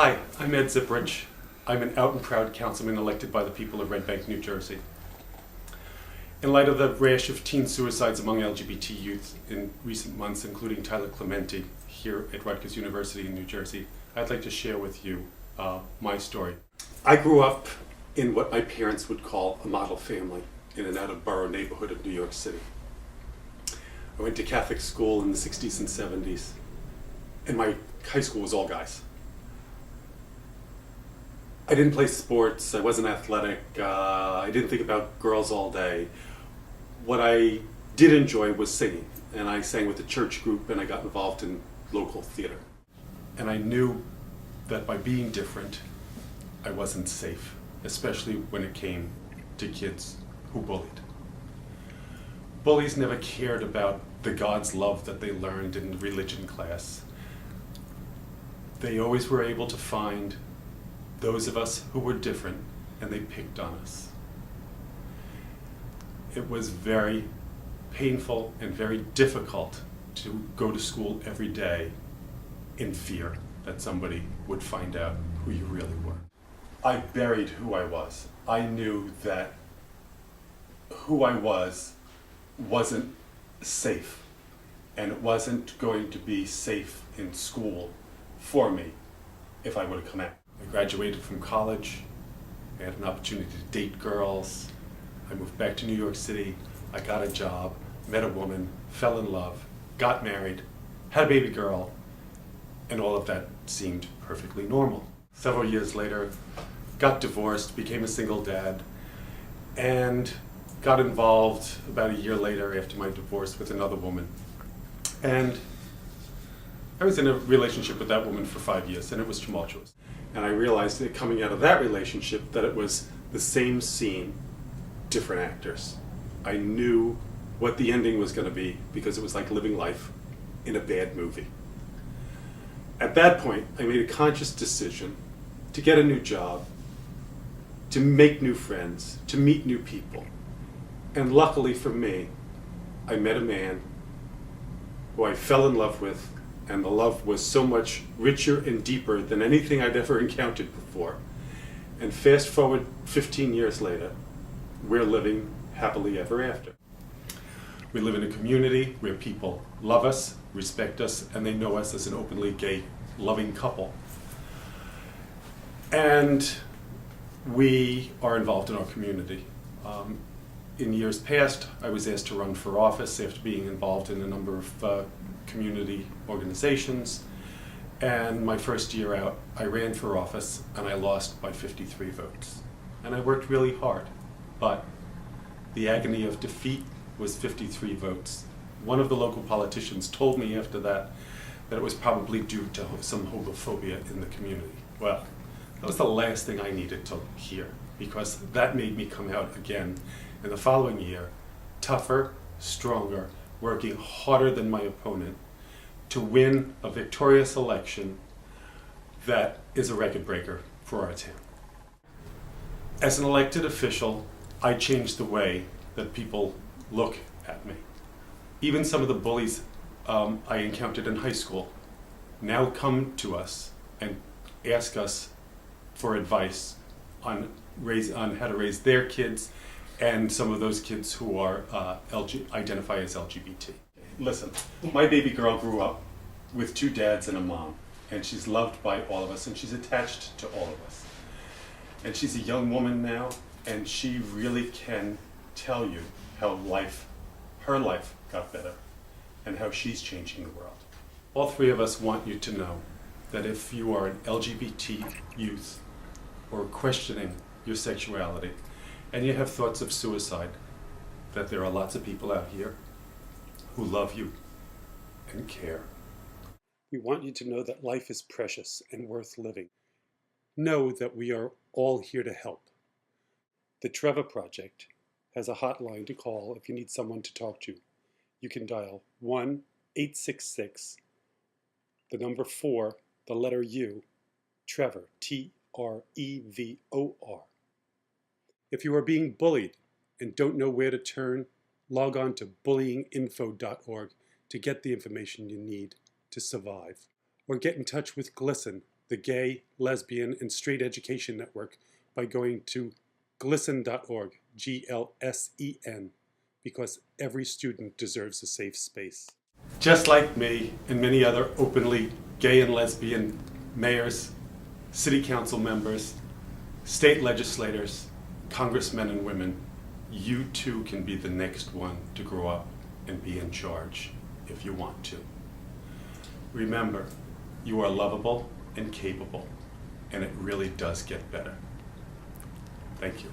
Hi, I'm Ed Zipprich. I'm an out and proud councilman elected by the people of Red Bank, New Jersey. In light of the rash of teen suicides among LGBT youth in recent months, including Tyler Clementi here at Rutgers University in New Jersey, I'd like to share with you my story. I grew up in what my parents would call a model family in an out-of-borough neighborhood of New York City. I went to Catholic school in the 60s and 70s, and my high school was all guys. I didn't play sports, I wasn't athletic, I didn't think about girls all day. What I did enjoy was singing, and I sang with the church group and I got involved in local theater. And I knew that by being different, I wasn't safe, especially when it came to kids who bullied. Bullies never cared about the God's love that they learned in religion class. They always were able to find those of us who were different, and they picked on us. It was very painful and very difficult to go to school every day in fear that somebody would find out who you really were. I buried who I was. I knew that who I wasn't safe, and it wasn't going to be safe in school for me if I would have come out. I graduated from college, I had an opportunity to date girls, I moved back to New York City, I got a job, met a woman, fell in love, got married, had a baby girl, and all of that seemed perfectly normal. Several years later, got divorced, became a single dad, and got involved about a year later after my divorce with another woman. And I was in a relationship with that woman for 5 years, and it was tumultuous. And I realized that coming out of that relationship that it was the same scene, different actors. I knew what the ending was going to be because it was like living life in a bad movie. At that point, I made a conscious decision to get a new job, to make new friends, to meet new people. And luckily for me, I met a man who I fell in love with, and the love was so much richer and deeper than anything I'd ever encountered before. And fast forward 15 years later, we're living happily ever after. We live in a community where people love us, respect us, and they know us as an openly gay, loving couple. And we are involved in our community. In years past, I was asked to run for office after being involved in a number of community organizations. And my first year out, I ran for office and I lost by 53 votes. And I worked really hard, but the agony of defeat was 53 votes. One of the local politicians told me after that it was probably due to some homophobia in the community. Well, that was the last thing I needed to hear, because that made me come out again in the following year, tougher, stronger, working harder than my opponent to win a victorious election that is a record breaker for our town. As an elected official, I changed the way that people look at me. Even some of the bullies I encountered in high school now come to us and ask us for advice on how to raise their kids and some of those kids who are identify as LGBT. Listen, my baby girl grew up with 2 dads and a mom, and she's loved by all of us, and she's attached to all of us. And she's a young woman now, and she really can tell you how her life got better, and how she's changing the world. All 3 of us want you to know that if you are an LGBT youth or questioning your sexuality, and you have thoughts of suicide, that there are lots of people out here who love you and care. We want you to know that life is precious and worth living. Know that we are all here to help. The Trevor Project has a hotline to call if you need someone to talk to. You can dial 1-866, the number 4, the letter U, Trevor, Trevor. If you are being bullied and don't know where to turn, log on to bullyinginfo.org to get the information you need to survive. Or get in touch with GLSEN, the Gay, Lesbian, and Straight Education Network by going to glisten.org, GLSEN, because every student deserves a safe space. Just like me and many other openly gay and lesbian mayors, city council members, state legislators, congressmen and women, you too can be the next one to grow up and be in charge if you want to. Remember, you are lovable and capable, and it really does get better. Thank you.